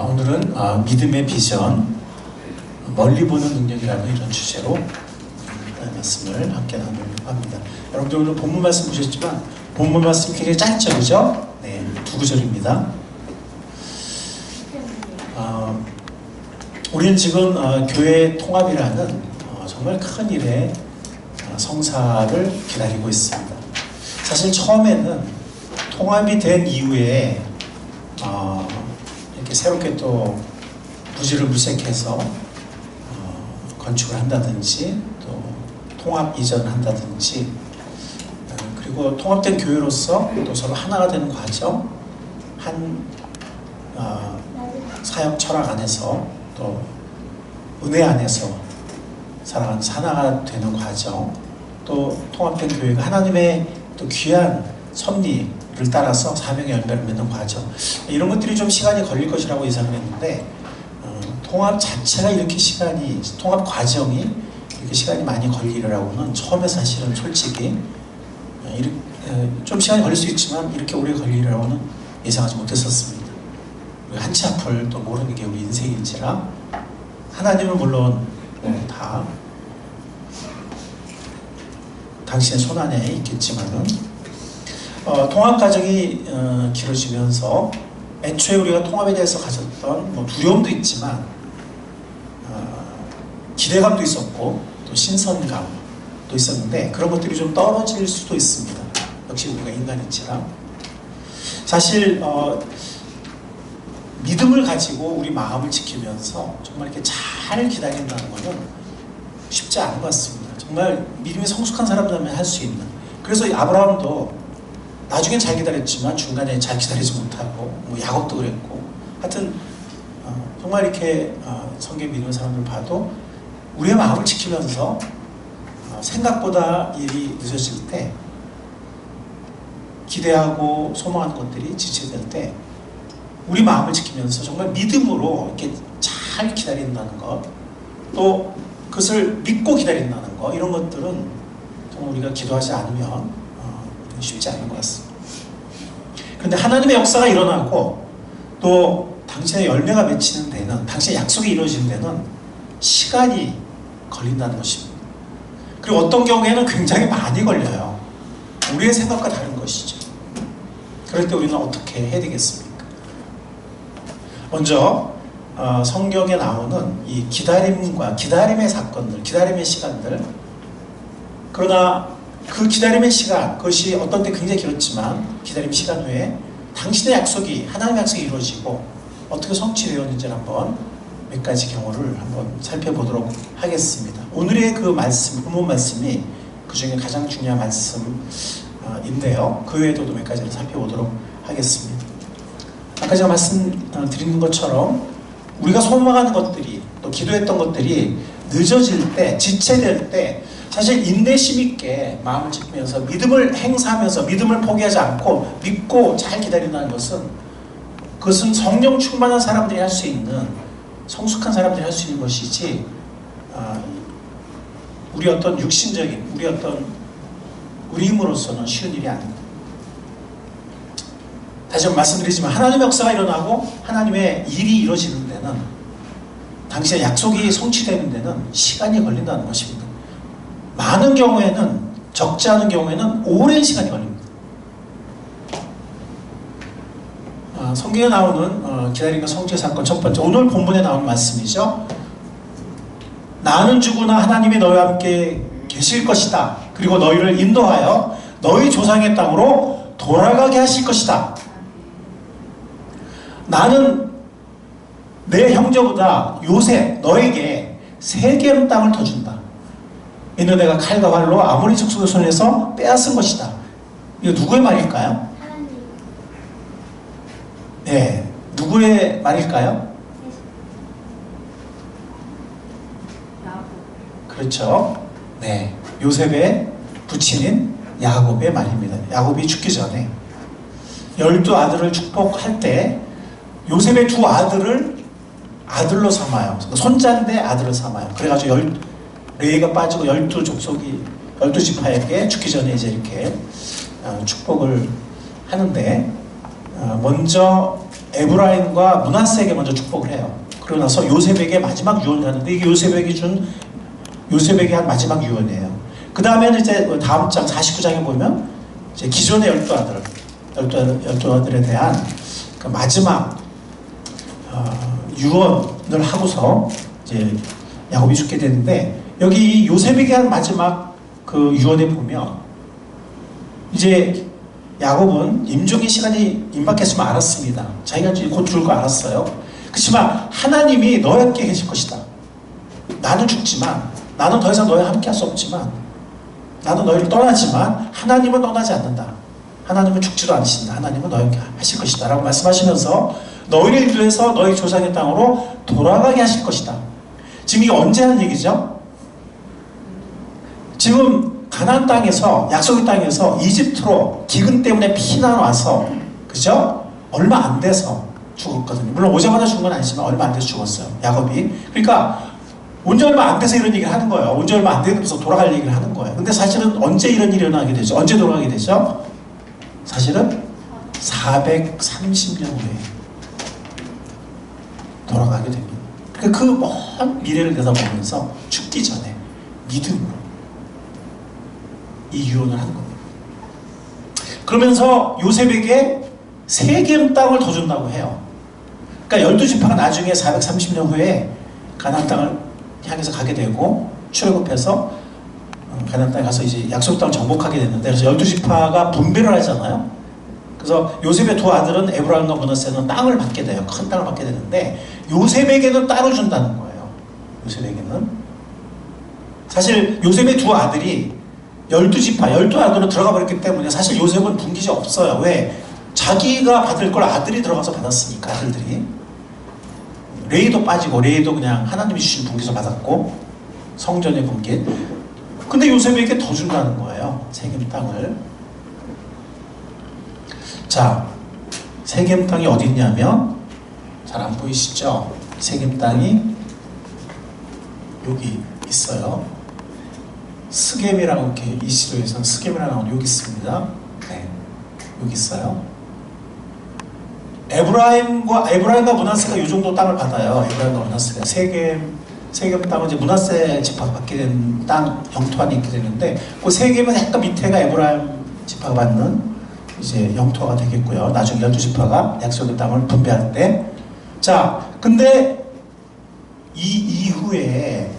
오늘은 믿음의 비전, 멀리 보는 능력이라는 이런 주제로 말씀을 함께 나누려고 합니다. 여러분들 오늘 본문 말씀 보셨지만 본문 말씀이 굉장히 짧죠, 그죠? 네, 2구절입니다. 우리는 지금 교회 통합이라는 정말 큰 일의 성사를 기다리고 있습니다. 사실 처음에는 통합이 된 이후에 이렇게 새롭게 또 부지를 물색해서 건축을 한다든지 또 통합 이전을 한다든지 그리고 통합된 교회로서 또 서로 하나가 되는 과정, 한 사역 철학 안에서 또 은혜 안에서 살아가면서 하나가 되는 과정, 또 통합된 교회가 하나님의 또 귀한 섭리를 따라서 사명의 열매를 맺는 과정, 이런 것들이 좀 시간이 걸릴 것이라고 예상을 했는데 통합 자체가 이렇게 통합 과정이 이렇게 시간이 많이 걸리리라고는 처음에 사실은 솔직히 좀 시간이 걸릴 수 있지만 이렇게 오래 걸리리라고는 예상하지 못했었습니다. 한치 앞을 또 모르는 게 우리 인생인지라 하나님은 물론 다 당신의 손 안에 있겠지만은 통합 과정이 길어지면서 애초에 우리가 통합에 대해서 가졌던 두려움도 있지만 기대감도 있었고 또 신선감도 있었는데 그런 것들이 좀 떨어질 수도 있습니다. 역시 우리가 인간인지라 사실 믿음을 가지고 우리 마음을 지키면서 정말 이렇게 잘 기다린다는 것은 쉽지 않은 것 같습니다. 정말 믿음이 성숙한 사람들만 할 수 있는. 그래서 아브라함도 나중엔 잘 기다렸지만 중간에 잘 기다리지 못하고 야곱도 그랬고 하여튼 정말 이렇게 성경 믿는 사람들 봐도 우리의 마음을 지키면서 생각보다 일이 늦어질 때 기대하고 소망하는 것들이 지체될 때 우리 마음을 지키면서 정말 믿음으로 이렇게 잘 기다린다는 것, 또 그것을 믿고 기다린다는 것, 이런 것들은 정말 우리가 기도하지 않으면 쉽지 않은 것 같습니다. 그런데 하나님의 역사가 일어나고 또 당신의 열매가 맺히는 데는, 당신의 약속이 이루어지는 데는 시간이 걸린다는 것입니다. 그리고 어떤 경우에는 굉장히 많이 걸려요. 우리의 생각과 다른 것이죠. 그럴 때 우리는 어떻게 해야 되겠습니까? 먼저 성경에 나오는 이 기다림과 기다림의 사건들, 기다림의 시간들, 그러나 그 기다림의 시간, 그것이 어떤 때 굉장히 길었지만 기다림 시간 후에 당신의 약속이, 하나님의 약속이 이루어지고 어떻게 성취되었는지를 한번 몇 가지 경우를 한번 살펴보도록 하겠습니다. 오늘의 그 말씀, 본문 말씀이 그 중에 가장 중요한 말씀인데요. 그 외에도 몇 가지를 살펴보도록 하겠습니다. 아까 제가 말씀드린 것처럼 우리가 소망하는 것들이, 또 기도했던 것들이 늦어질 때, 지체될 때 사실 인내심 있게 마음을 지키면서 믿음을 행사하면서 믿음을 포기하지 않고 믿고 잘 기다린다는 그것은 성령 충만한 사람들이 할 수 있는, 성숙한 사람들이 할 수 있는 것이지 우리 어떤 육신적인, 우리 힘으로서는 쉬운 일이 아닙니다. 다시 한번 말씀드리지만 하나님의 역사가 일어나고 하나님의 일이 이루어지는 데는, 당신의 약속이 성취되는 데는 시간이 걸린다는 것입니다. 많은 경우에는, 적지 않은 경우에는 오랜 시간이 걸립니다. 성경에 나오는 기다림과 성취의 사건 첫 번째, 오늘 본문에 나오는 말씀이죠. 나는 주구나 하나님이 너희와 함께 계실 것이다. 그리고 너희를 인도하여 너희 조상의 땅으로 돌아가게 하실 것이다. 나는 내 형제보다 요셉 너에게 세겜 땅을 더 준다. 이는 내가 칼과 활로 아모리 족속의 손에서 빼앗은 것이다. 이거 누구의 말일까요? 하나님. 네, 누구의 말일까요? 야곱. 그렇죠. 네, 요셉의 부친인 야곱의 말입니다. 야곱이 죽기 전에 12아들을 축복할 때 요셉의 두 아들을 아들로 삼아요. 손자인데 아들을 삼아요. 그래가지고 레위가 빠지고 12지파에게 죽기 전에 이제 이렇게 축복을 하는데 먼저 에브라임과 므낫세에게 먼저 축복을 해요. 그러고 나서 요셉에게 마지막 유언을 하는데 이게 요셉에게 한 마지막 유언이에요. 그 다음에는 이제 다음 장 49장에 보면 이제 기존의 열두 아들에 대한 그 마지막 유언을 하고서 이제 야곱이 죽게 되는데 여기 요셉에게 한 마지막 그 유언에 보면 이제 야곱은 임종의 시간이 임박했으면 알았습니다. 자기가 이제 곧 죽을 거 알았어요. 그렇지만 하나님이 너와 함께 계실 것이다. 나는 죽지만 나는 더 이상 너와 함께 할 수 없지만 나는 너희를 떠나지만 하나님은 떠나지 않는다. 하나님은 죽지도 않으신다. 하나님은 너와 함께 하실 것이다 라고 말씀하시면서 너희를 인도해서 너희 조상의 땅으로 돌아가게 하실 것이다. 지금 이게 언제 하는 얘기죠? 지금 가나안 땅에서 약속의 땅에서 이집트로 기근 때문에 피난 와서 그죠? 얼마 안 돼서 죽었거든요. 물론 오자마자 죽은 건 아니지만 얼마 안 돼서 죽었어요. 야곱이. 그러니까 온지 얼마 안 돼서 이런 얘기를 하는 거예요. 온지 얼마 안 돼서 돌아갈 얘기를 하는 거예요. 근데 사실은 언제 이런 일이 일어나게 되죠? 언제 돌아가게 되죠? 사실은 430년 후에 돌아가게 됩니다. 그러니까 그 먼 미래를 내다보면서 죽기 전에 믿음으로 이 유언을 하는 겁니다. 그러면서 요셉에게 세겜 땅을 더 준다고 해요. 그러니까 12지파가 나중에 430년 후에 가나안 땅을 향해서 가게 되고 출애굽해서 가나안 땅에 가서 이제 약속 땅을 정복하게 됐는데 그래서 12지파가 분배를 하잖아요. 그래서 요셉의 두 아들은 에브라임과 므낫세는 땅을 받게 돼요. 큰 땅을 받게 되는데 요셉에게는 따로 준다는 거예요. 요셉에게는 사실 요셉의 두 아들이 12지파, 12아들로 들어가 버렸기 때문에 사실 요셉은 분깃이 없어요. 왜? 자기가 받을 걸 아들이 들어가서 받았으니까 아들들이. 레이도 빠지고 레이도 그냥 하나님이 주신 분깃을 받았고 성전의 분깃. 근데 요셉에게 더 준다는 거예요. 세겜 땅을. 자, 세겜 땅이 어디 있냐면 잘 안 보이시죠? 세겜 땅이 여기 있어요. 스겜이라고 이렇게 이 시도에서는 스겜이라고 나오는 여기 있습니다. 네, 여기 있어요. 에브라임과 므낫세가 이 정도 땅을 받아요. 에브라임과 므낫세가 세겜 땅은 이제 므낫세 지파가 받게 된 땅 영토 안에 있게 되는데 그 세겜은 약간 밑에가 에브라임 지파가 받는 이제 영토가 되겠고요. 나중에 12지파가 약속의 땅을 분배할 때. 자, 근데 이 이후에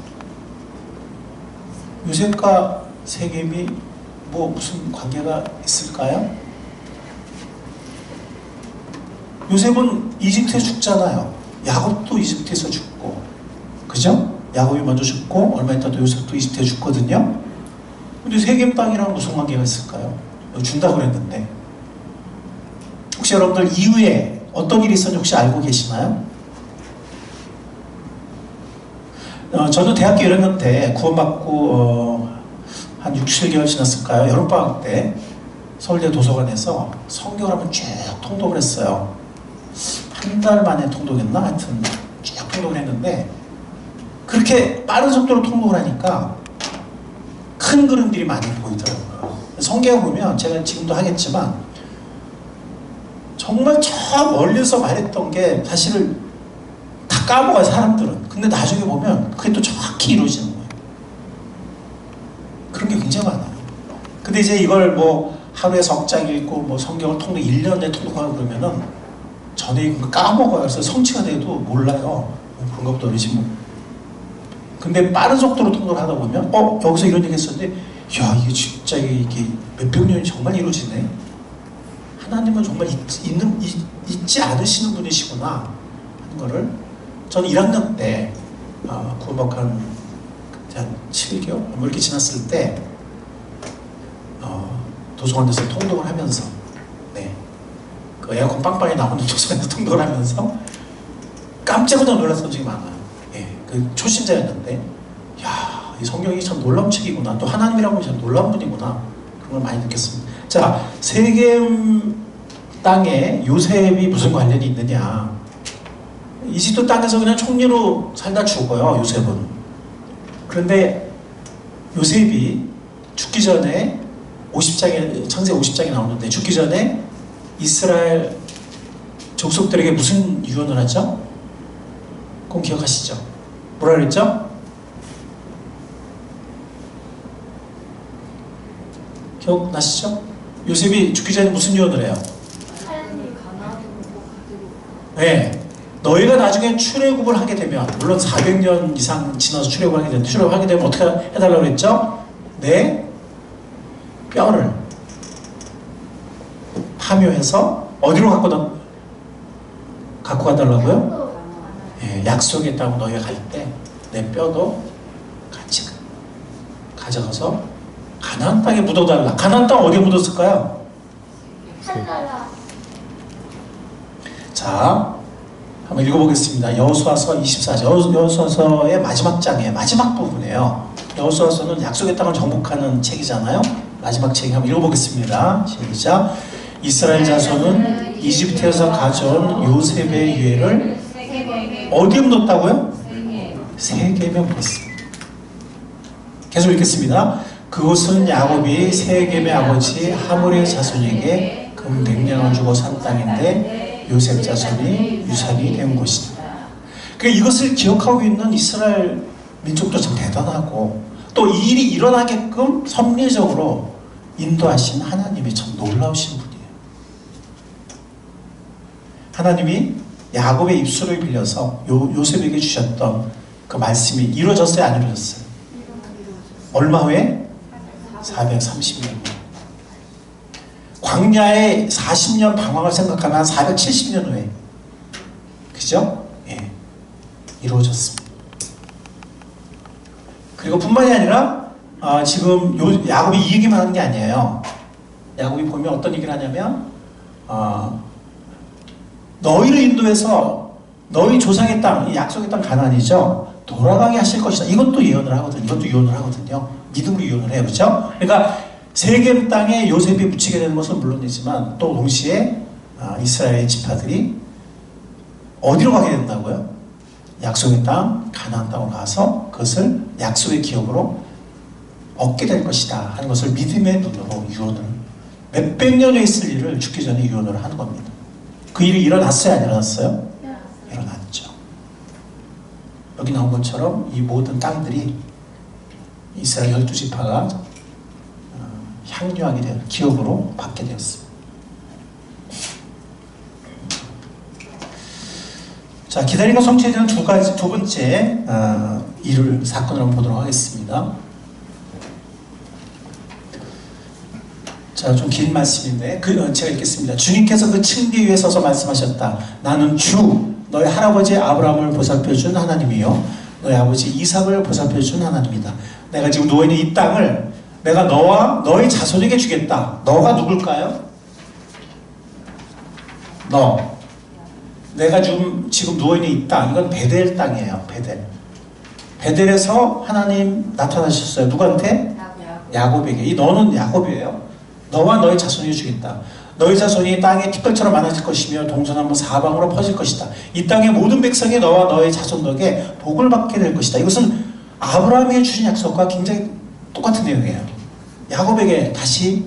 요셉과 세겜이 뭐 무슨 관계가 있을까요? 요셉은 이집트에 죽잖아요. 야곱도 이집트에서 죽고, 그죠? 야곱이 먼저 죽고 얼마 있다 또 요셉도 이집트에 죽거든요. 근데 세겜 땅이랑 무슨 관계가 있을까요? 준다고 그랬는데 혹시 여러분들 이후에 어떤 일이 있었는지 혹시 알고 계시나요? 저는 대학교 1학년 때 구원받고 한 6, 7개월 지났을까요? 여름방학 때 서울대 도서관에서 성경을 한번 쭉 통독을 했어요. 한 달 만에 통독했나? 하여튼 쭉 통독을 했는데 그렇게 빠른 속도로 통독을 하니까 큰 그림들이 많이 보이더라고요. 성경을 보면 제가 지금도 하겠지만 정말 저 멀리서 말했던 게 사실은 다 까먹어요, 사람들은. 근데 나중에 보면 그게 또 정확히 이루어지는 거예요. 그런 게 굉장히 많아요. 근데 이제 이걸 뭐 하루에 석장 읽고 뭐 성경을 통독 1년에 통독하고 그러면은 전에 읽은 거 까먹어요. 그래서 성취가 돼도 몰라요. 뭐 그런 것도 어리지 뭐. 근데 빠른 속도로 통독을 하다 보면 여기서 이런 얘기 했었는데 야 이게 진짜 이게 몇백 년이 정말 이루어지네. 하나님은 정말 잊지 않으시는 분이시구나 하는 거를 저는 1학년 때 구원받고 한 7개월 뭐 이렇게 지났을 때 도서관에서 통독을 하면서 그 에어컨 빵빵히 나오는 도서관에서 통독을 하면서 깜짝깜짝 놀랐던 적이 많아요. 그 초신자였는데 야, 이 성경이 참 놀라운 책이구나. 또 하나님이라고 하면 참 놀라운 분이구나. 그런 걸 많이 느꼈습니다. 자, 세겜 땅에 요셉이 무슨 관련이 있느냐. 이집트 땅에서 그냥 총리로 살다 죽어요, 요셉은. 그런데 요셉이 죽기 전에 50장에, 창세기 50장이 나오는데 죽기 전에 이스라엘 족속들에게 무슨 유언을 하죠? 그럼 기억하시죠? 뭐라 그랬죠? 기억나시죠? 요셉이 죽기 전에 무슨 유언을 해요? 하나님이 가나안으로 가지고 네. 너희가 나중에 출애굽을 하게 되면, 물론 400년 이상 지나서 출애굽을 하게 되면 어떻게 해달라고 그랬죠? 내 뼈를 파묘해서 어디로 갖고 가달라고요? 예, 약속의 땅 너희가 갈 때 내 뼈도 같이 가져가서 가나안 땅에 묻어달라. 가나안 땅 어디에 묻었을까요? 하늘나라. 자, 한번 읽어보겠습니다. 여호수아서 24장, 여호수아서의 마지막 장이에요. 마지막 부분이에요. 여호수아서는 약속의 땅을 정복하는 책이잖아요. 마지막 책 한번 읽어보겠습니다. 시작. 이스라엘 자손은 이집트에서 가져온 요셉의 유해를 어디에 묻었다고요? 세겜에 묻었습니다. 계속 읽겠습니다. 그곳은 야곱이 세겜의 아버지 하몰의 자손에게 금 100냥을 주고 산 땅인데 요셉 자손이 유산이 된 곳이다. 그러니까 이것을 기억하고 있는 이스라엘 민족도 참 대단하고, 또 이 일이 일어나게끔 섭리적으로 인도하신 하나님이 참 놀라우신 분이에요. 하나님이 야곱의 입술을 빌려서 요셉에게 주셨던 그 말씀이 이루어졌어요? 안 이루어졌어요? 얼마 후에? 430년 후에. 광야의 40년 방황을 생각하면 한 470년 후에, 그죠? 예, 이루어졌습니다. 그리고 뿐만이 아니라 지금 야곱이 이 얘기만 하는 게 아니에요. 야곱이 보면 어떤 얘기를 하냐면 너희를 인도해서 너희 조상의 땅, 이 약속의 땅 가나안이죠, 돌아가게 하실 것이다. 이것도 예언을 하거든요. 이것도 예언을 하거든요. 믿음으로 예언을 해요. 그렇죠? 그러니까 세겜 땅에 요셉이 묻히게 되는 것은 물론이지만 또 동시에 이스라엘의 지파들이 어디로 가게 된다고요? 약속의 땅, 가나안 땅으로 가서 그것을 약속의 기업으로 얻게 될 것이다 하는 것을 믿음의 눈으로 유언을, 몇백 년에 있을 일을 죽기 전에 유언을 하는 겁니다. 그 일이 일어났어요? 안 일어났어요? 일어났죠. 여기 나온 것처럼 이 모든 땅들이 이스라엘 12지파가 향유하게 되는 기업으로 받게 되었습니다. 자, 기다림과 성취에 대한 두 번째 사건을 한번 보도록 하겠습니다. 자, 좀 긴 말씀인데 제가 읽겠습니다. 주님께서 그 층계 위에 서서 말씀하셨다. 나는 주 너희 할아버지 아브라함을 보살펴준 하나님이요 너희 아버지 이삭을 보살펴준 하나님이다. 내가 지금 누워있는 이 땅을 내가 너와 너희 자손에게 주겠다. 너가 누굴까요? 너. 내가 지금 누워있는 이 땅, 이건 베델 땅이에요. 베델에서 하나님 나타나셨어요. 누구한테? 야곱에게. 이 너는 야곱이에요. 너와 너희 자손에게 주겠다. 너희 자손이 땅에 티끌처럼 많아질 것이며 동서남북 사방으로 퍼질 것이다. 이 땅의 모든 백성이 너와 너희 자손 덕에 복을 받게 될 것이다. 이것은 아브라함에게 주신 약속과 굉장히 똑같은 내용이에요. 야곱에게 다시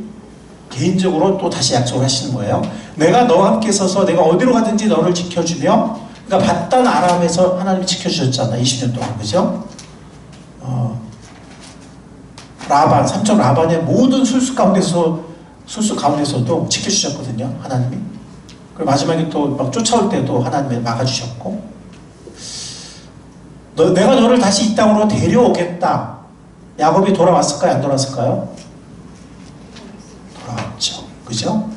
개인적으로 또 다시 약속을 하시는 거예요. 내가 너와 함께 있어서 내가 어디로 가든지 너를 지켜주며, 그러니까 바단 아람에서 하나님이 지켜주셨잖아. 20년 동안. 그죠? 삼촌 라반의 모든 술수 가운데서도 지켜주셨거든요. 하나님이. 그리고 마지막에 또 막 쫓아올 때도 하나님이 막아주셨고, 내가 너를 다시 이 땅으로 데려오겠다. 야곱이 돌아왔을까요? 안 돌아왔을까요? 돌아왔죠. 그죠?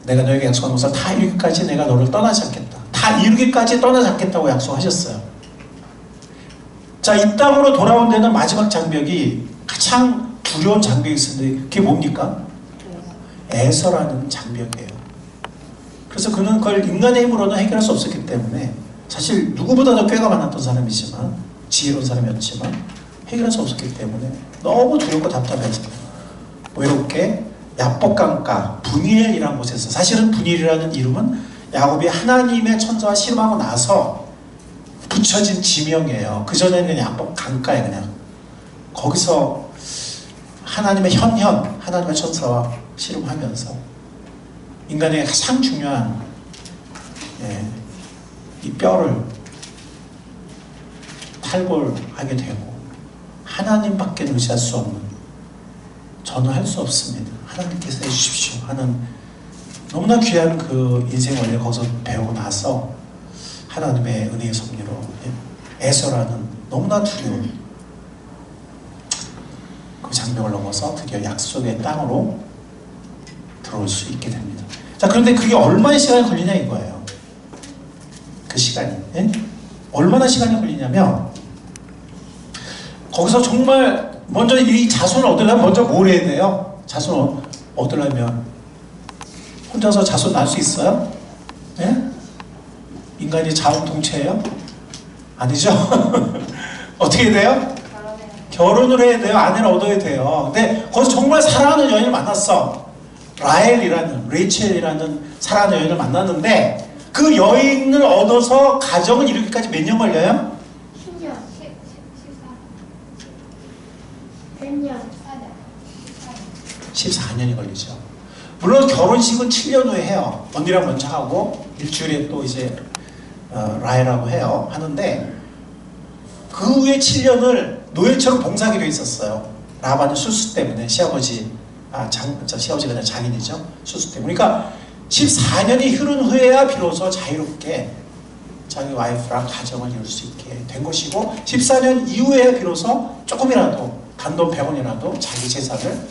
내가 너에게 약속한 것을 다 이루기까지 내가 너를 떠나지 않겠다. 다 이루기까지 떠나지 않겠다고 약속하셨어요. 자, 이 땅으로 돌아온 데는 마지막 장벽이 가장 두려운 장벽이 있었는데 그게 뭡니까? 에서라는 장벽이에요. 그래서 그는 그걸 인간의 힘으로는 해결할 수 없었기 때문에, 사실 누구보다도 꾀가 많았던 사람이지만, 지혜로운 사람이었지만 해결할 수 없었기 때문에 너무 두렵고 답답해서 외롭게 야복강가 분이엘이라는 곳에서, 사실은 분이엘이라는 이름은 야곱이 하나님의 천사와 씨름하고 나서 붙여진 지명이에요. 그전에는 야복강가에 그냥 거기서 하나님의 하나님의 천사와 씨름하면서 인간에게 가장 중요한 예, 이 뼈를 탈골하게 되고 하나님밖에 의지할 수 없는, 저는 할 수 없습니다, 하나님께서 해주십시오 하는 너무나 귀한 그 인생 원리를 거기서 배우고 나서 하나님의 은혜의 섭리로 에서라는 너무나 두려운 그 장벽을 넘어서 드디어 약속의 땅으로 들어올 수 있게 됩니다. 자, 그런데 그게 얼마나 시간이 걸리냐 이거예요. 그 시간이. 예? 얼마나 시간이 걸리냐면, 거기서 정말 먼저 이 자손을 얻으려면 먼저 뭘 해야 돼요? 자손을 얻으려면 혼자서 자손 낳을 수 있어요? 예? 인간이 자원동체예요? 아니죠? 어떻게 돼요? 결혼을 해야 돼요? 아내를 얻어야 돼요. 근데 거기서 정말 사랑하는 여인을 만났어. 레이첼이라는 사랑하는 여인을 만났는데, 그 여인을 얻어서 가정을 이루기까지 몇 년 걸려요? 10년, 14년, 14년이 걸리죠. 물론 결혼식은 7년 후에 해요. 언니랑 먼저 하고 일주일에 또 이제 라헬하고 해요. 하는데 그 후에 7년을 노예처럼 봉사하게 돼 있었어요. 라반의 수수 때문에. 시아버지가 아니라 장인이죠. 수수 때문에. 그러니까 14년이 흐른 후에야 비로소 자유롭게 자기 와이프랑 가정을 이룰 수 있게 된 것이고, 14년 이후에야 비로소 조금이라도 단돈 100원이라도 자기 재산을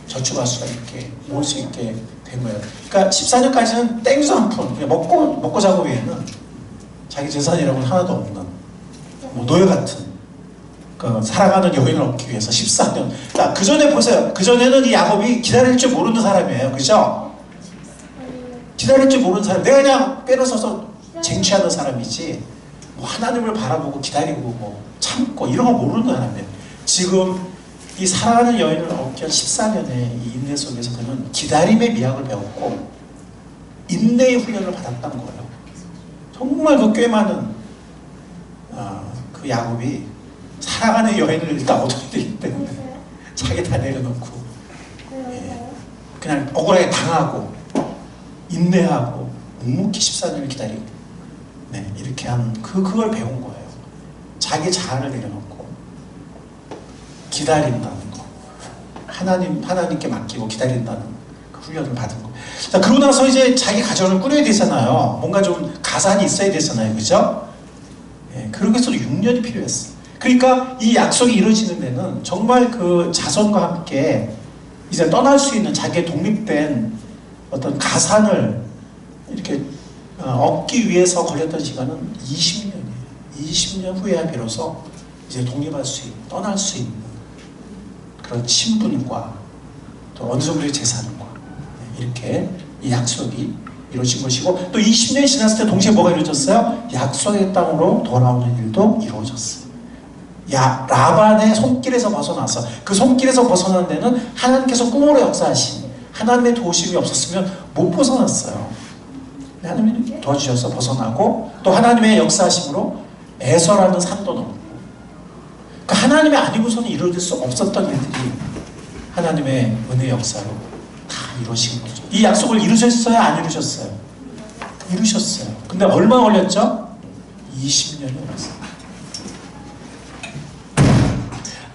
저축할 수가 있게, 모을 수 있게 된 거예요. 그러니까 14년까지는 땡수 한 푼, 그냥 먹고 자고 외에는 자기 재산이라고는 하나도 없는 노예 같은 그 살아가는 여인을 얻기 위해서 14년. 그러니까 그 전에 보세요. 그 전에는 이 야곱이 기다릴 줄 모르는 사람이에요. 그죠? 기다릴 줄 모르는 사람. 내가 그냥 빼놓아서 쟁취하는 사람이지, 뭐 하나님을 바라보고 기다리고 뭐 참고 이런 거 모르는 사람이에요. 지금 이 사랑하는 여인을 얻기 위한 14년의 이 인내 속에서 그는 기다림의 미학을 배웠고 인내의 훈련을 받았다는 거예요. 정말 그 꽤 많은 그 야곱이 사랑하는 여인을 일단 얻어야 되기 때문에 자기 다 내려놓고, 예, 그냥 억울하게 당하고 인내하고 묵묵히 14년을 기다리고, 네, 이렇게 한 그걸 배운 거예요. 자기 자아를 내려놓고 기다린다는 거, 하나님께 맡기고 기다린다는 그 훈련을 받은 거. 자, 그러고 나서 이제 자기 가정을 꾸려야 되잖아요. 뭔가 좀 가산이 있어야 되잖아요, 그죠? 예, 그러기 위해서 6년이 필요했어. 그러니까 이 약속이 이루어지는 데는 정말 그 자손과 함께 이제 떠날 수 있는 자기의 독립된 어떤 가산을 이렇게 얻기 위해서 걸렸던 시간은 20년이에요. 20년 후에야 비로소 이제 독립할 수 있는, 떠날 수 있는 그런 신분과 또 어느 정도의 재산과 이렇게 이 약속이 이루어진 것이고, 또 20년이 지났을 때 동시에 뭐가 이루어졌어요? 약속의 땅으로 돌아오는 일도 이루어졌어요. 라반의 손길에서 벗어나서, 그 손길에서 벗어난 데는 하나님께서 꿈으로 역사하신 하나님의 도우심이 없었으면 못 벗어났어요. 하나님이 도와주셔서 벗어나고, 또 하나님의 역사하심으로 에서라는 산도 넘고, 그러니까 하나님이 아니고서는 이루어질 수 없었던 일들이 하나님의 은혜 역사로 다 이루어진 거죠. 이 약속을 이루셨어요? 안 이루셨어요? 이루셨어요. 근데 얼마 걸렸죠? 20년이 걸렸어요.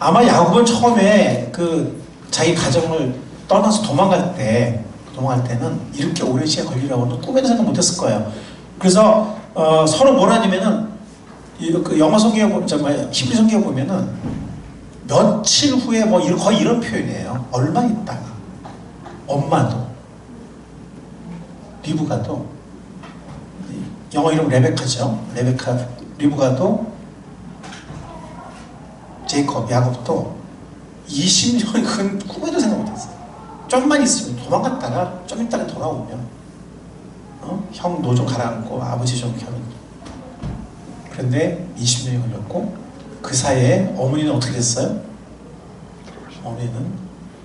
아마 야곱은 처음에 그 자기 가정을 떠나서 도망갈 때는 이렇게 오랜 시간 걸리라고는 꿈에도 생각 못했을 거예요. 그래서 서로 뭐라냐면은 그 영어 성경에 보면, 히브리 성경에 보면은 며칠 후에 뭐 거의 이런 표현이에요. 얼마 있다가 엄마도 리브가도, 영어 이름 레베카죠. 리브가도 야곱도 20년이 큰 꿈에도 생각 못했어요. 좀만 있으면 도망갔다가 좀 있다가 돌아오면 형 너 좀 가라앉고 아버지 좀 하면. 그런데 20년이 걸렸고, 그 사이에 어머니는 어떻게 됐어요? 어머니는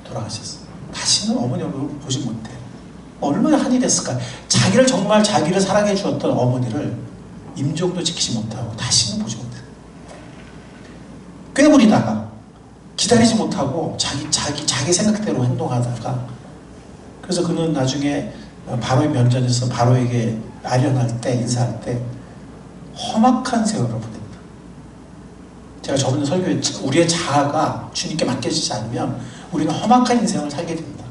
돌아가셨어요. 다시는 어머니 얼굴을 보지 못해요. 얼마나 한이 됐을까. 정말 자기를 사랑해 주었던 어머니를 임종도 지키지 못하고 다시는 보지 못해요. 꾀부리다가 기다리지 못하고 자기 생각대로 행동하다가, 그래서 그는 나중에 바로의 면전에서 바로에게 아련할 때, 인사할 때 험악한 세월을 보낸다. 제가 저번에 설교했죠. 우리의 자아가 주님께 맡겨지지 않으면 우리는 험악한 인생을 살게 된다.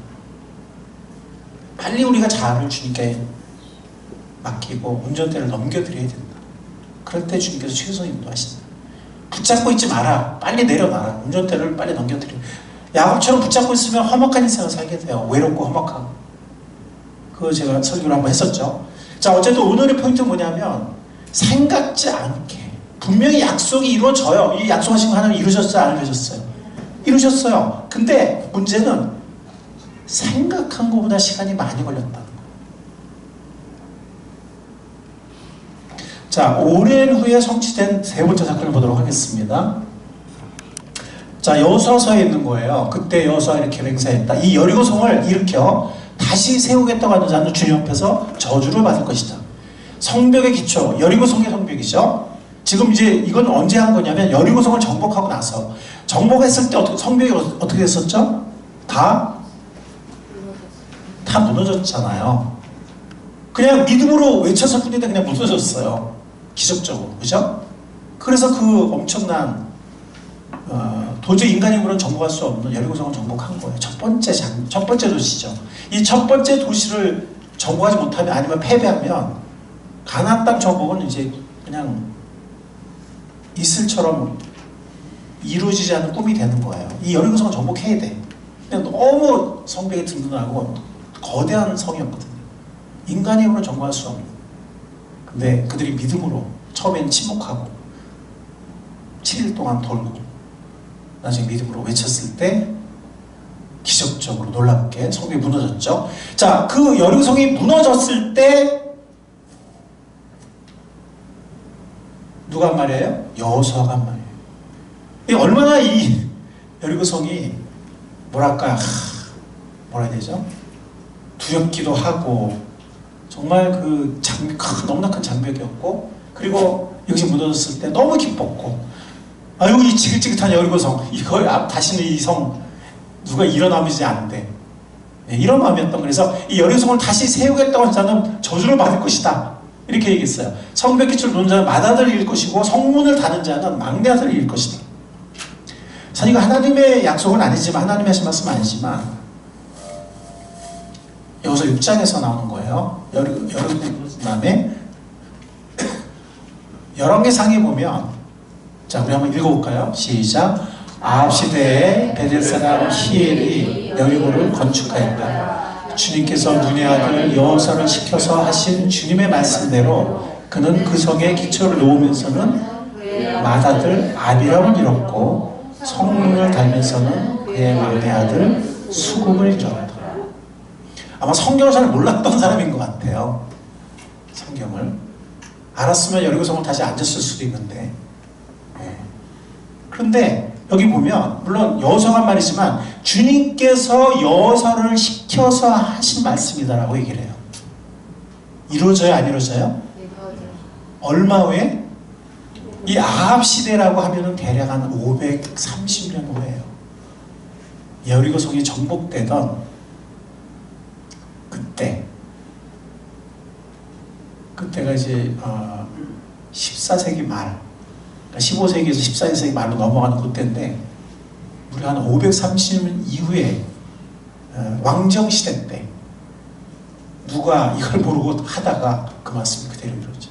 빨리 우리가 자아를 주님께 맡기고 운전대를 넘겨드려야 된다. 그럴 때 주님께서 최소 인도하신다. 붙잡고 있지 마라. 빨리 내려놔라. 운전대를 빨리 넘겨드려. 야곱처럼 붙잡고 있으면 험악한 인생을 살게 돼요. 외롭고 험악하고. 그거 제가 설교를 한번 했었죠. 자, 어쨌든 오늘의 포인트는 뭐냐면 생각지 않게 분명히 약속이 이루어져요. 이 약속하신 거 하나님 이루셨어요? 안 이루셨어요? 이루셨어요. 근데 문제는 생각한 것보다 시간이 많이 걸렸다는 거예요. 자, 오랜 후에 성취된 세 번째 사건을 보도록 하겠습니다. 자, 여호수아서에 있는 거예요. 그때 여호수아가 이렇게 맹세했다. 이 여리고성을 일으켜 다시 세우겠다고 하는 자는 주님 앞에서 저주를 받을 것이다. 성벽의 기초, 여리고성의 성벽이죠. 지금 이제 이건 언제 한 거냐면 여리고성을 정복하고 나서 정복했을 때 성벽이 어떻게 됐었죠? 다 무너졌잖아요. 그냥 믿음으로 외쳤을 뿐인데 그냥 무너졌어요. 기적적으로. 그죠? 그래서 그 엄청난 도저히 인간의 힘으로는 정복할 수 없는 여리고성을 정복한 거예요. 첫 번째 도시죠. 이 첫 번째 도시를 정복하지 못하면 아니면 패배하면 가나안 땅 정복은 이제 그냥 이슬처럼 이루어지지 않는 꿈이 되는 거예요. 이 여리고성을 정복해야 돼. 근데 너무 성벽이 든든하고 거대한 성이었거든요. 인간의 힘으로 정복할 수 없는. 근데 그들이 믿음으로 처음엔 침묵하고 7일 동안 돌고 나중에 믿음으로 외쳤을 때 기적적으로 놀랍게 성벽이 무너졌죠. 자, 그 여리고성이 무너졌을 때 누가 한 말이에요? 여호수아가 한 말이에요. 이 얼마나 이 여리고성이 뭐랄까 뭐라 해야 되죠? 두렵기도 하고 정말 그 큰 넉넉한 장벽이었고 그리고 여기서 무너졌을 때 너무 기뻤고 아유 이 지긋지긋한 여리고성 이거 다시는 이 성 누가 일어나지 않는데 네, 이런 마음이었던. 그래서 이 여리고성을 다시 세우겠다고 한 자는 저주를 받을 것이다 이렇게 얘기했어요. 성벽 기초를 놓은 자는 맏아들을 잃을 것이고 성문을 닫은 자는 막내 아들을 잃을 것이다. 사실 이거 하나님의 약속은 아니지만 하나님의 하신 말씀은 아니지만 여기서 6장에서 나오는 거예요. 다음에 열왕기상에 보면 자 우리 한번 읽어볼까요? 시작. 아합 시대에 베델 사람 히엘이 여리고를 건축하였다. 주님께서 눈의 아들 여호수아를 시켜서 하신 주님의 말씀대로 그는 그 성에 기초를 놓으면서는 맏아들 아비람을 잃었고 성문을 달면서는 그의 막내 아들 수금을 잃었다. 아마 성경을 잘 몰랐던 사람인 것 같아요. 성경을 알았으면 여리고성을 다시 앉았을 수도 있는데 네. 그런데 여기 보면 물론 여호수아가 한 말이지만 주님께서 여호수아를 시켜서 하신 말씀이다라고 얘기를 해요. 이루어져요? 안 이루어져요? 얼마 후에? 이 아합 시대라고 하면은 대략 한 530년 후에요. 여리고성이 정복되던 그때가 이제 14세기 말, 그러니까 15세기에서 14세기 말로 넘어가는 그때인데 우리 한 530년 이후에 왕정 시대 때 누가 이걸 모르고 하다가 그 말씀이 그대로 이루어져.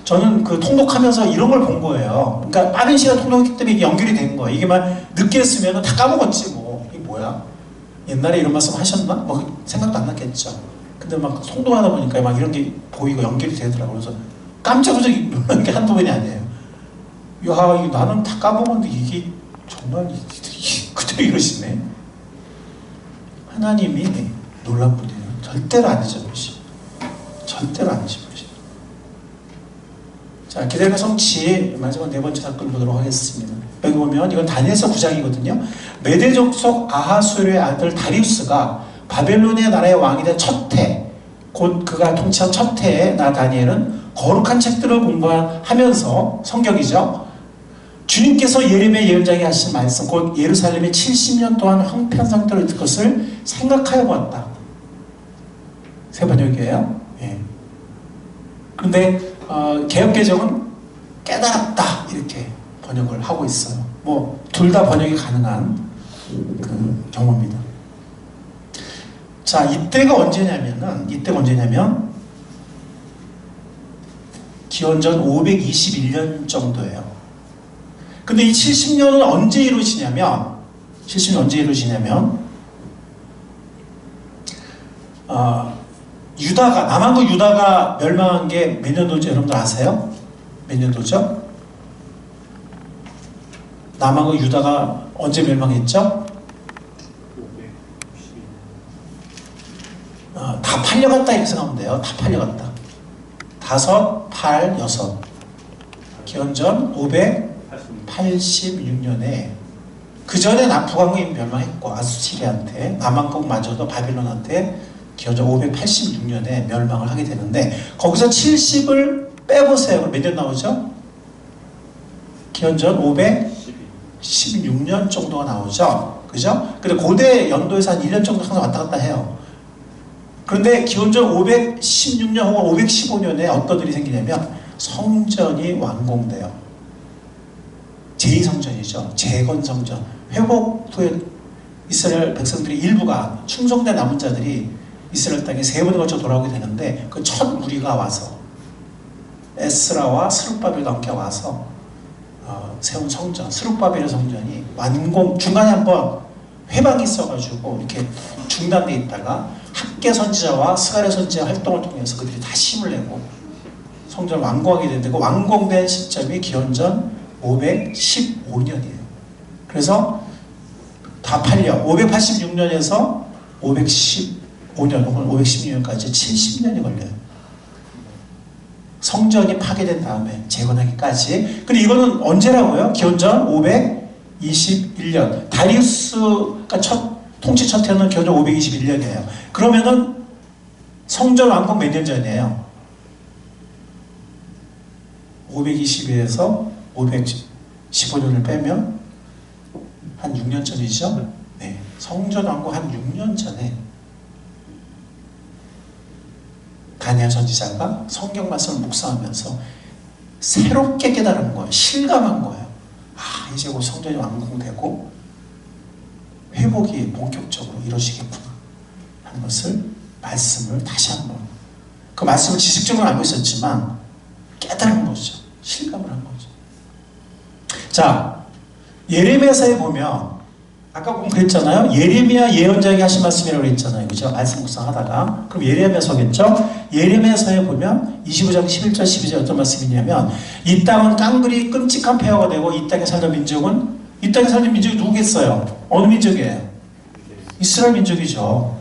저는 그 통독하면서 이런 걸 본 거예요. 그러니까 빠른 시간 통독했기 때문에 이게 연결이 된 거예요. 이게 막 늦게 했으면 다 까먹었지 뭐. 이게 뭐야? 옛날에 이런 말씀 하셨나? 뭐 생각도 안 났겠죠. 근데 막 통독하다 보니까 막 이런 게 보이고 연결이 되더라고요. 그래서 깜짝 놀란 게 한두 번이 아니에요. 야, 나는 다 까먹었는데 이게 정말 그대로 이러시네. 하나님이 놀란 분이에요. 절대로 안 잊어버리시고 절대로 안 잊어버리시고. 자, 기대의 성취 마지막 네 번째 사건을 보도록 하겠습니다. 여기 보면 이건 다니엘서 9장이거든요. 메대 족속 아하수르의 아들 다리우스가 바벨로니아 나라의 왕이 된 첫 해, 곧 그가 통치한 첫 해에 나 다니엘은 거룩한 책들을 공부하면서 성경이죠. 주님께서 예레미야 예언자에게 하신 말씀, 곧 예루살렘이 70년 동안 황폐한 상태로 있을 것을 생각하여 보았다. 세 번역이에요. 예. 그런데 개역개정은 깨달았다 이렇게 번역을 하고 있어요. 뭐 둘 다 번역이 가능한 그 경우입니다. 자, 이때가 언제냐면 기원전 521년 정도예요. 근데 이 70년은 언제 이루어지냐면 유다가, 남한국 유다가 멸망한 게 몇 년도죠? 여러분들 아세요? 몇 년도죠? 남한국 유다가 언제 멸망했죠? 다 팔려갔다 이렇게 생각하면 돼요. 다 팔려갔다. 5, 8, 6. 기원전 586년에 그 전에 북왕국이 멸망했고 아수시리아한테, 남한국마저도 바빌론한테 기원전 586년에 멸망을 하게 되는데 거기서 70을 빼보세요. 그럼 몇 년 나오죠? 기원전 516년 정도가 나오죠. 그죠? 근데 고대 연도에서 한 1년 정도 항상 왔다 갔다 해요. 그런데 기원전 516년 혹은 515년에 어떤 일이 생기냐면 성전이 완공돼요. 제2성전이죠. 재건성전. 회복 후에 이스라엘 백성들이 일부가 충성된 남은 자들이 이스라엘 땅에 3번에 걸쳐 돌아오게 되는데 그 첫 무리가 와서 에스라와 스룹바벨과 함께 와서 세운 성전, 스룹바벨의 성전이 완공, 중간에 한번 회방이 있어가지고 이렇게 중단돼 있다가 학계 선지자와 스가랴 선지자 활동을 통해서 그들이 다시 힘을 내고 성전을 완공하게 되는데 그 완공된 시점이 기원전 515년이에요. 그래서 다 팔려 586년에서 515년 혹은 516년까지 70년이 걸려요. 성전이 파괴된 다음에 재건하기까지. 근데 이거는 언제라고요? 기원전 521년. 다리우스가 통치 첫 해는 기원전 521년이에요. 그러면은 성전 완공 몇 년 전이에요? 522에서 515년을 빼면 한 6년 전이죠? 네. 성전 완공 한 6년 전에 다니엘 선지자가 성경 말씀을 묵상하면서 새롭게 깨달은 거예요. 실감한 거예요. 아, 이제 곧 성전이 완공되고 회복이 본격적으로 이루어지겠구나 하는 것을 말씀을 다시 한번 그 말씀을 지식적으로 알고 있었지만 깨달은 거죠. 실감을 한 거죠. 자, 예레미야서에 보면 아까 보면 그랬잖아요. 예레미야 예언자에게 하신 말씀이라고 그랬잖아요. 그죠? 말씀 묵상하다가. 그럼 예레미야서겠죠? 예레미야서에 보면 25장 11절 12절 어떤 말씀이냐면 이 땅은 깡그리 끔찍한 폐허가 되고 이 땅에 살던 민족은 이 땅에 살던 민족이 누구겠어요? 어느 민족이에요? 이스라엘 민족이죠.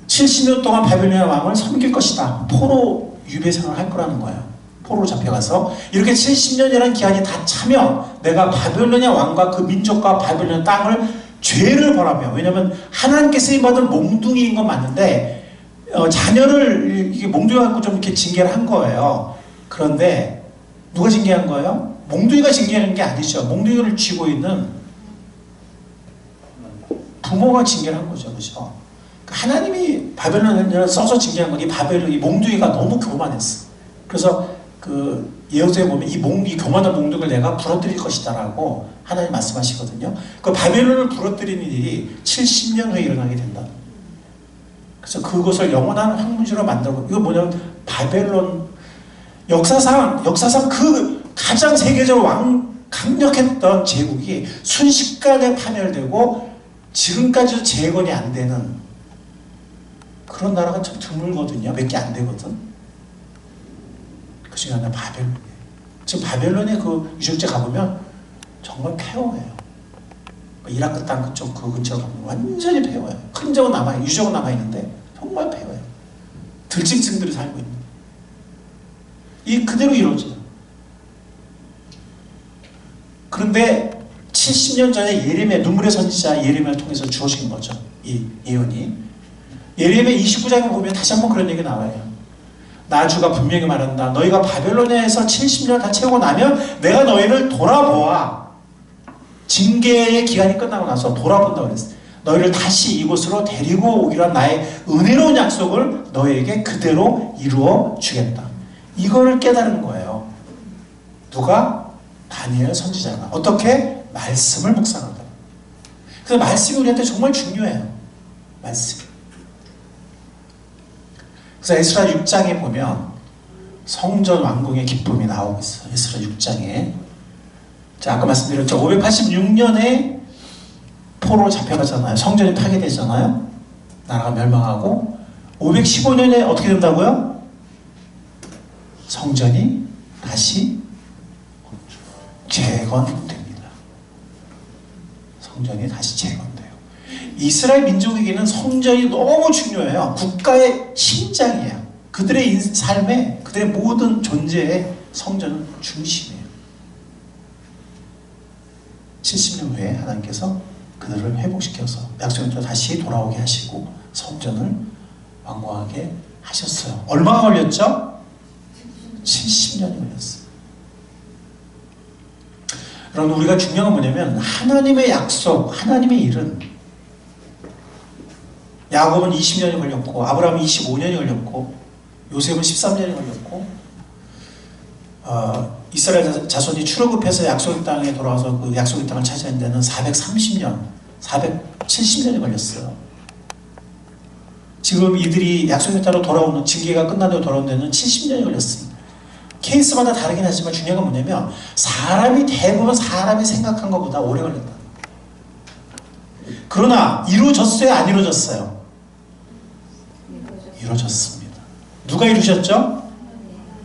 70년 동안 바빌로니아 왕을 섬길 것이다. 포로 유배생을 할 거라는 거예요. 포로로 잡혀가서 이렇게 70년이라는 기한이 다 차면 내가 바빌로니아 왕과 그 민족과 바빌로니아 땅을 죄를 벌하며, 왜냐하면 하나님께 쓰임받은 몽둥이인 건 맞는데 자녀를 이게 몽둥이 갖고 좀 이렇게 징계를 한 거예요. 그런데 누가 징계한 거예요? 몽둥이가 징계하는 게 아니죠. 몽둥이를 쥐고 있는 부모가 징계를 한 거죠. 그죠? 하나님이 바벨론을 써서 징계한 건 이 바벨론, 이 몽둥이가 너무 교만했어. 그래서 그 예언서에 보면 이 교만한 몽둥이를 내가 부러뜨릴 것이다라고 하나님 말씀하시거든요. 그 바벨론을 부러뜨리는 일이 70년 후에 일어나게 된다. 그래서 그것을 영원한 황무지로 만들고, 이거 뭐냐면 바벨론 역사상 그 가장 세계적으로 강력했던 제국이 순식간에 파멸되고 지금까지도 재건이 안 되는 그런 나라가 참 드물거든요. 몇 개 안 되거든. 그 중에 하나 바벨론이에요. 지금 바벨론의 그 유적지 가보면 정말 폐허해요. 이라크 땅 그쪽 그 근처 가면 완전히 폐허해요. 흔적은 남아있는, 유적은 남아있는데 정말 폐허해요. 들짐승들이 살고 있는. 이 그대로 이루어져요. 그런데 70년 전에 예레미야, 눈물의 선지자 예레미야를 통해서 주어진 거죠. 이 예언이. 예레미야 29장에 보면 다시 한번 그런 얘기 나와요. 나 주가 분명히 말한다. 너희가 바벨로니아에서 70년을 다 채우고 나면 내가 너희를 돌아보아. 징계의 기간이 끝나고 나서 돌아본다고 그랬어요. 너희를 다시 이곳으로 데리고 오기로 한 나의 은혜로운 약속을 너희에게 그대로 이루어 주겠다. 이거를 깨달은 거예요. 누가? 다니엘 선지자가. 어떻게? 말씀을 묵상한다. 그래서 말씀이 우리한테 정말 중요해요. 말씀이. 그래서 에스라 6장에 보면 성전 완공의 기쁨이 나오고 있어요. 에스라 6장에. 자, 아까 말씀드렸죠. 586년에 포로로 잡혀가잖아요. 성전이 파괴되잖아요. 나라가 멸망하고 515년에 어떻게 된다고요? 성전이 다시 재건됩니다. 성전이 다시 재건돼요. 이스라엘 민족에게는 성전이 너무 중요해요. 국가의 심장이에요. 그들의 삶에, 그들의 모든 존재에 성전은 중심이에요. 70년 후에 하나님께서 그들을 회복시켜서 약속의 땅에 다시 돌아오게 하시고 성전을 완공하게 하셨어요. 얼마나 걸렸죠? 70년이 걸렸어요. 그럼 우리가 중요한 건 뭐냐면 하나님의 약속, 하나님의 일은 야곱은 20년이 걸렸고 아브라함은 25년이 걸렸고 요셉은 13년이 걸렸고 이스라엘 자손이 출애굽해서 약속의 땅에 돌아와서 그 약속의 땅을 차지하는 데는 430년, 470년이 걸렸어요. 지금 이들이 약속의 땅으로 돌아오는, 징계가 끝나고 돌아오는 데는 70년이 걸렸습니다. 케이스마다 다르긴 하지만 중요한 건 뭐냐면 대부분 사람이 생각한 것보다 오래 걸렸다. 그러나 이루어졌어요? 안 이루어졌어요? 이루어졌습니다. 누가 이루셨죠?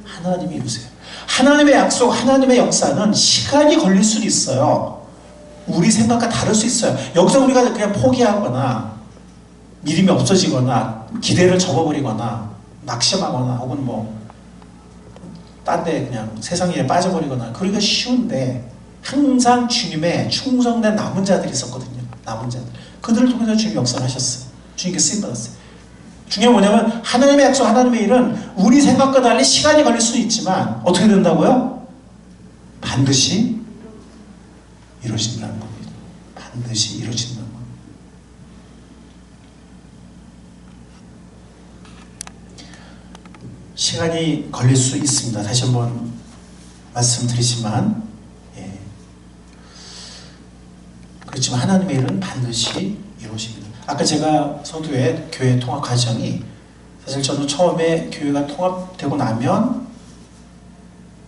하나님이 이루세요. 하나님의 약속, 하나님의 역사는 시간이 걸릴 수는 있어요. 우리 생각과 다를 수 있어요. 여기서 우리가 그냥 포기하거나 믿음이 없어지거나 기대를 접어버리거나 낙심하거나 혹은 딴 데 그냥 세상 일에 빠져버리거나 그러기가 쉬운데 항상 주님의 충성된 남은 자들이 있었거든요. 남은 자들. 그들을 통해서 주님이 역사를 하셨어요. 주님께 쓰임받았어요. 중요한 뭐냐면 하나님의 약속, 하나님의 일은 우리 생각과 달리 시간이 걸릴 수도 있지만 어떻게 된다고요? 반드시 이루어진다는 겁니다. 반드시 이루어진다는 겁니다. 시간이 걸릴 수 있습니다. 다시 한번 말씀드리지만 그렇지만 하나님의 일은 반드시 이루어집니다. 아까 제가 서두에 교회 통합 과정이 사실 저는 처음에 교회가 통합되고 나면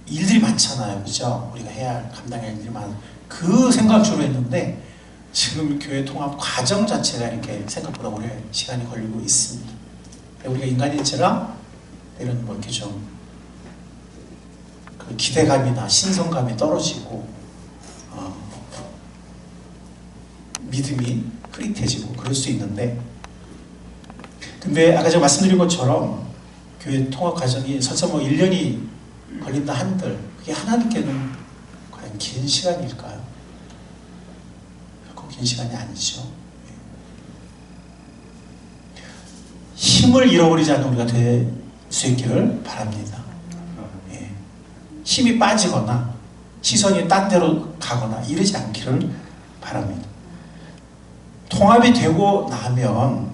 일들이 많잖아요. 그죠? 우리가 해야 할, 감당해야 할 일이 많아요. 그 생각 주로 했는데 지금 교회 통합 과정 자체가 이렇게 생각보다 오래 시간이 걸리고 있습니다. 우리가 인간인체라 이런 이렇게 좀 그 기대감이나 신성감이 떨어지고 믿음이 흐릿해지고 그럴 수 있는데 근데 아까 제가 말씀드린 것처럼 교회 통합 과정이 설사 1년이 걸린다 한들 그게 하나님께는 과연 긴 시간일까요? 결코 긴 시간이 아니죠. 힘을 잃어버리지 않는 우리가 될 수 있기를 바랍니다. 힘이 빠지거나 시선이 딴 데로 가거나 이러지 않기를 바랍니다. 통합이 되고 나면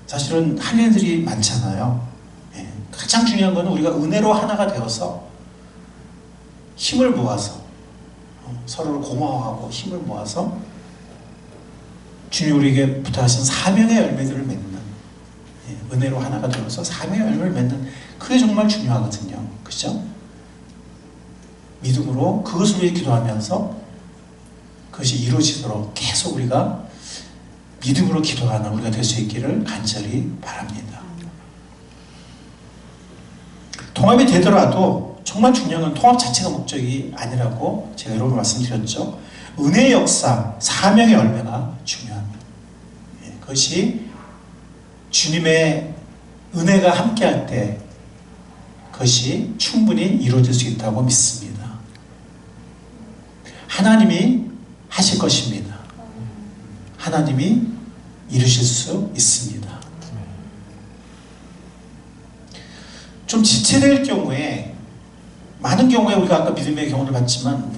사실은 할 일들이 많잖아요. 가장 중요한 것은 우리가 은혜로 하나가 되어서 힘을 모아서 서로를 고마워하고 힘을 모아서 주님 우리에게 부탁하신 사명의 열매들을 맺는 은혜로 하나가 되어서 사명의 열매를 맺는 그게 정말 중요하거든요. 그죠? 믿음으로 그것을 위해 기도하면서 그것이 이루어지도록 계속 우리가 믿음으로 기도하는 우리가 될 수 있기를 간절히 바랍니다. 통합이 되더라도 정말 중요한 건 통합 자체가 목적이 아니라고 제가 여러 번 말씀드렸죠. 은혜의 역사, 사명의 열매가 중요합니다. 그것이 주님의 은혜가 함께할 때 그것이 충분히 이루어질 수 있다고 믿습니다. 하나님이 하실 것입니다. 하나님이 이루실 수 있습니다. 좀 지체될 경우에 많은 경우에 우리가 아까 믿음의 경우를 봤지만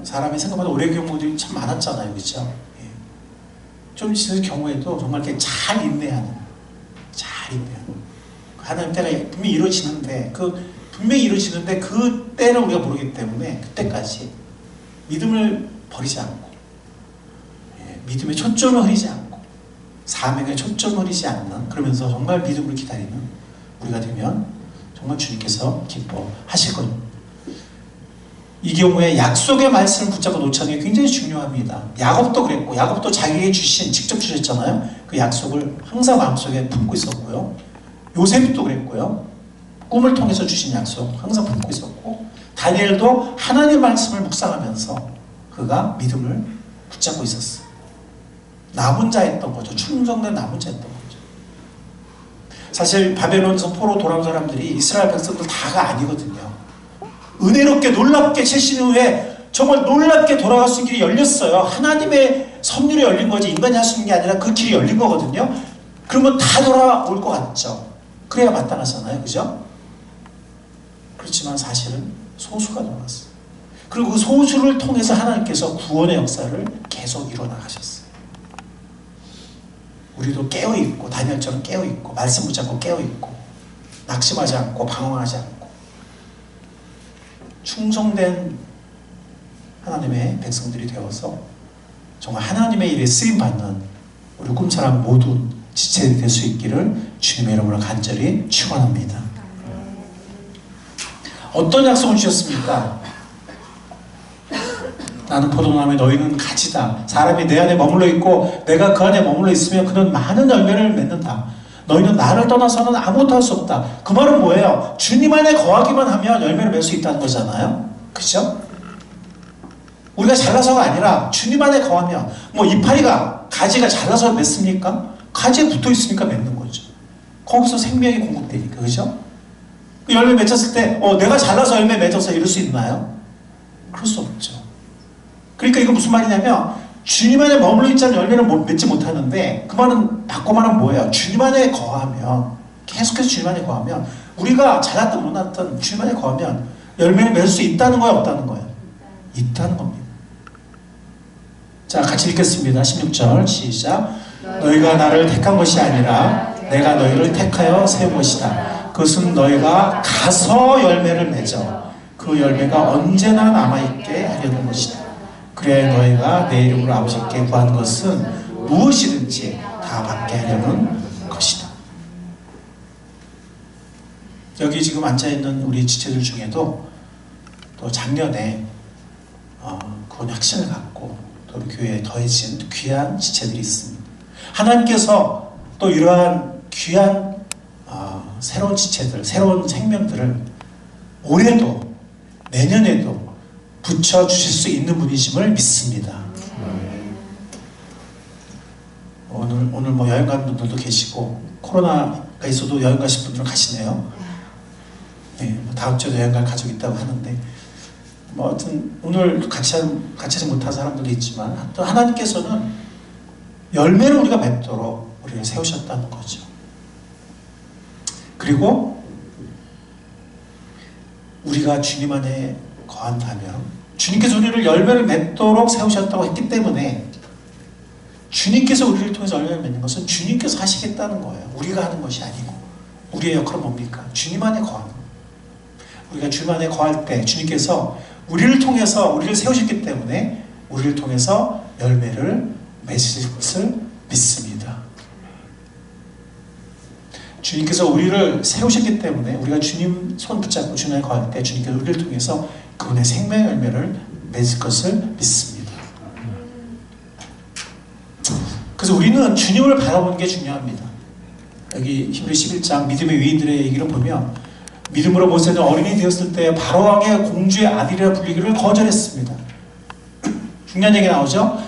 사람이 생각보다 오래 경우들이 참 많았잖아요. 그렇죠? 좀 지는 경우에도 정말 이렇게 잘 인내하는. 하나님 때가 분명히 이루어지는데 그 때를 우리가 모르기 때문에 그때까지 믿음을 버리지 않고, 믿음의 초점을 흐리지 않고, 사명의 초점을 흐리지 않는, 그러면서 정말 믿음으로 기다리는 우리가 되면 정말 주님께서 기뻐하실 겁니다. 이 경우에 약속의 말씀을 붙잡고 놓자는 게 굉장히 중요합니다. 야곱도 그랬고, 야곱도 자기에게 직접 주셨잖아요. 그 약속을 항상 마음속에 품고 있었고요. 요셉도 그랬고요. 꿈을 통해서 주신 약속 항상 품고 있었고, 다니엘도 하나님의 말씀을 묵상하면서 그가 믿음을 붙잡고 있었어요. 남은 자였던 거죠. 충성된 남은 자였던 거죠. 사실 바벨론에서 포로 돌아온 사람들이 이스라엘 백성들 다가 아니거든요. 은혜롭게 놀랍게 70년 후에 정말 놀랍게 돌아갈 수 있는 길이 열렸어요. 하나님의 섭리로 열린 거지 인간이 할 수 있는 게 아니라 그 길이 열린 거거든요. 그러면 다 돌아올 것 같죠. 그래야 마땅하잖아요. 그죠? 그렇지만 사실은 소수가 돌아왔어요. 그리고 그 소수를 통해서 하나님께서 구원의 역사를 계속 이뤄나가셨어요. 우리도 깨어있고, 다니엘처럼 깨어있고, 말씀 붙잡고 깨어있고, 낙심하지 않고 방황하지 않고 충성된 하나님의 백성들이 되어서 정말 하나님의 일에 쓰임받는 우리 꿈사람 모든 지체들이 될 수 있기를 주님의 이름으로 간절히 축원합니다. 어떤 약속을 주셨습니까? 나는 포도나무에 너희는 가지다. 사람이 내 안에 머물러 있고 내가 그 안에 머물러 있으면 그는 많은 열매를 맺는다. 너희는 나를 떠나서는 아무것도 할 수 없다. 그 말은 뭐예요? 주님 안에 거하기만 하면 열매를 맺을 수 있다는 거잖아요. 그죠? 우리가 잘나서가 아니라 주님 안에 거하면, 뭐 이파리가 가지가 잘나서 맺습니까? 가지에 붙어 있으니까 맺는 거죠. 거기서 생명이 공급되니까. 그죠? 그 열매 맺었을 때 내가 잘나서 열매 맺어서 이럴 수 있나요? 그럴 수 없죠. 그러니까 이거 무슨 말이냐면 주님 안에 머물러 있지 않은 열매를 맺지 못하는데, 그 말은 바꿔 말하면 뭐예요? 주님 안에 거하면, 계속해서 주님 안에 거하면, 우리가 잘났든 못났든 주님 안에 거하면 열매를 맺을 수 있다는 거예요? 없다는 거예요? 있다는 겁니다. 자, 같이 읽겠습니다. 16절 시작. 너희가 나를 택한 것이 아니라 내가 너희를 택하여 세운 것이다. 그것은 너희가 가서 열매를 맺어 그 열매가 언제나 남아있게 하려는 것이다. 그래 너희가 내 이름으로 아버지께 구한 것은 무엇이든지 다 받게 하려는 것이다. 여기 지금 앉아있는 우리 지체들 중에도 또 작년에 그런 확신을 갖고 또 교회에 더해진 귀한 지체들이 있습니다. 하나님께서 또 이러한 귀한 새로운 지체들, 새로운 생명들을 올해도 내년에도 붙여주실 수 있는 분이심을 믿습니다. 오늘 뭐 여행 가는 분들도 계시고, 코로나가 있어도 여행 가실 분들은 가시네요. 네, 다음 주에 여행 갈 가족이 있다고 하는데, 뭐 하여튼 오늘 같이 하지 못한 사람들도 있지만, 또 하나님께서는 열매를 우리가 맺도록 우리를 세우셨다는 거죠. 그리고 우리가 주님 안에 거한다면, 주님께서 우리를 열매를 맺도록 세우셨다고 했기 때문에, 주님께서 우리를 통해서 열매를 맺는 것은 주님께서 하시겠다는 거예요. 우리가 하는 것이 아니고. 우리의 역할은 뭡니까? 주님 안에 거하는 거예요. 우리가 주님 안에 거할 때 주님께서 우리를 통해서 우리를 세우셨기 때문에 우리를 통해서 열매를 맺으실 것을 믿습니다. 주님께서 우리를 세우셨기 때문에 우리가 주님 손 붙잡고 주님 안에 거할 때 주님께서 우리를 통해서 그분의 생명의 열매를 맺을 것을 믿습니다. 그래서 우리는 주님을 바라보는 게 중요합니다. 여기 히브리 11장 믿음의 위인들의 얘기를 보면, 믿음으로 모세는 어린이 되었을 때 바로왕의 공주의 아들이라 불리기를 거절했습니다. 중요한 얘기 나오죠?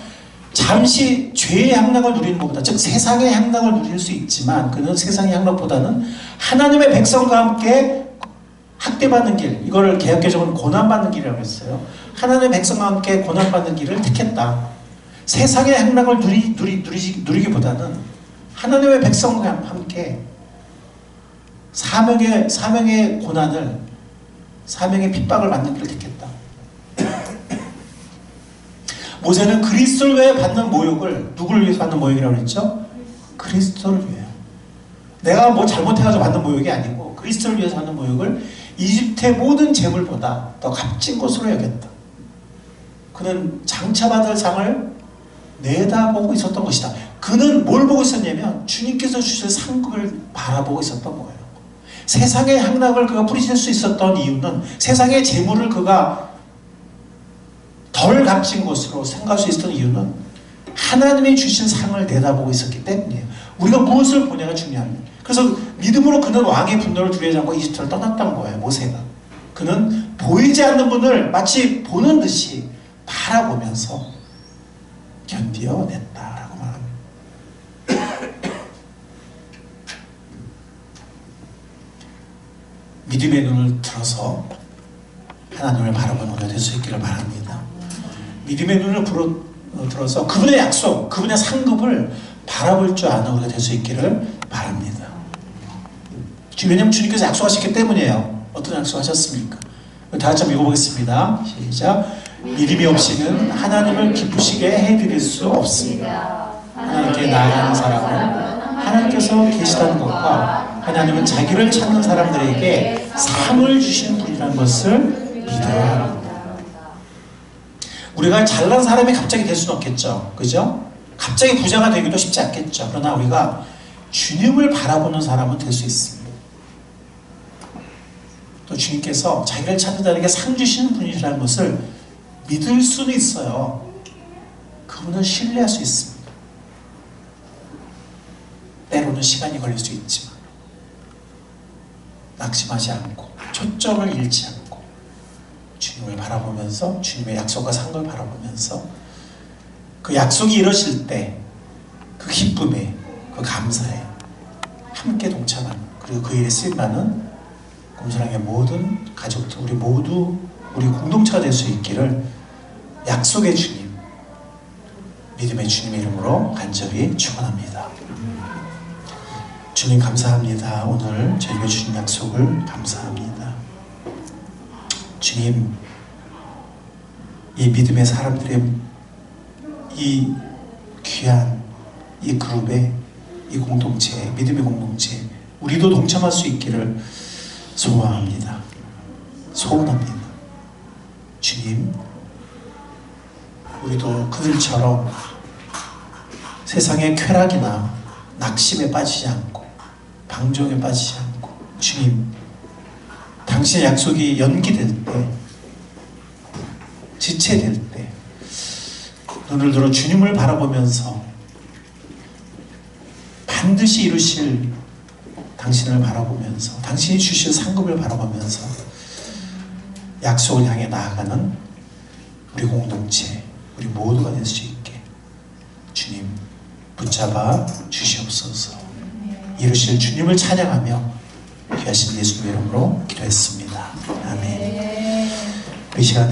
잠시 죄의 향락을 누리는 것보다, 즉 세상의 향락을 누릴 수 있지만 그는 세상의 향락보다는 하나님의 백성과 함께 학대받는 길, 이거를 개역개정은 고난받는 길이라고 했어요. 하나님의 백성과 함께 고난받는 길을 택했다. 세상의 향락을 누리기보다는 하나님의 백성과 함께 사명의 고난을, 사명의 핍박을 받는 길을 택했다. 모세는 그리스도를 위해 받는 모욕을 누구를 위해서 받는 모욕이라고 했죠? 그리스도를 위해. 내가 뭐 잘못해가지고 받는 모욕이 아니고 그리스도를 위해서 받는 모욕을 이집트의 모든 재물보다 더 값진 것으로 여겼다. 그는 장차 받을 상을 내다보고 있었던 것이다. 그는 뭘 보고 있었냐면 주님께서 주실 상급을 바라보고 있었던 거예요. 세상의 향락을 그가 뿌리칠 수 있었던 이유는 세상의 재물을 그가 덜 값진 것으로 생각할 수 있었던 이유는 하나님이 주신 상을 내다보고 있었기 때문이에요. 우리가 무엇을 보냐가 중요합니다. 그래서 믿음으로 그는 왕의 분노를 두려워하지 않고 이집트를 떠났던 거예요. 모세가. 그는 보이지 않는 분을 마치 보는 듯이 바라보면서 견디어냈다라고 말합니다. 믿음의 눈을 들어서 하나님을 바라보는 우리가 될 수 있기를 바랍니다. 믿음의 눈을 들어서 그분의 약속, 그분의 상급을 바라볼 줄 아는 우리가 될 수 있기를 바랍니다. 왜냐하면 주님께서 약속하셨기 때문이에요. 어떤 약속하셨습니까? 다 같이 한번 읽어보겠습니다. 시작. 믿음이 없이는 하나님을 기쁘시게 해드릴 수 없습니다. 하나님께 나아가는 사람은 하나님께서 계시다는 것과 하나님은 자기를 찾는 사람들에게 상을 주시는 분이라는 것을 믿어야 합니다. 우리가 잘난 사람이 갑자기 될 수는 없겠죠. 그죠? 갑자기 부자가 되기도 쉽지 않겠죠. 그러나 우리가 주님을 바라보는 사람은 될 수 있습니다. 또 주님께서 자기를 찾는 자에게 상 주시는 분이라는 것을 믿을 수는 있어요. 그분을 신뢰할 수 있습니다. 때로는 시간이 걸릴 수 있지만 낙심하지 않고 초점을 잃지 않고 주님을 바라보면서 주님의 약속과 상을 바라보면서 그 약속이 이루어질 때 그 기쁨에 그 감사에 함께 동참하는 그리고 그 일에 쓰임받는 꿈사랑의 모든 가족들 우리 모두 우리 공동체가 될 수 있기를 약속의 주님 믿음의 주님의 이름으로 간절히 축원합니다. 주님 감사합니다. 오늘 저희가 주신 약속을 감사합니다. 주님 이 믿음의 사람들의 이 귀한 이 그룹에 이 공동체 믿음의 공동체 우리도 동참할 수 있기를 소원합니다. 소원합니다. 주님 우리도 그들처럼 세상의 쾌락이나 낙심에 빠지지 않고 방종에 빠지지 않고 주님 당신의 약속이 연기될 때 지체될 때 눈을 들어 주님을 바라보면서 반드시 이루실 당신을 바라보면서 당신이 주실 상급을 바라보면서 약속을 향해 나아가는 우리 공동체 우리 모두가 될 수 있게 주님 붙잡아 주시옵소서. 이루실 주님을 찬양하며 귀하신 예수님의 이름으로 기도했습니다. 아멘. 이 시간에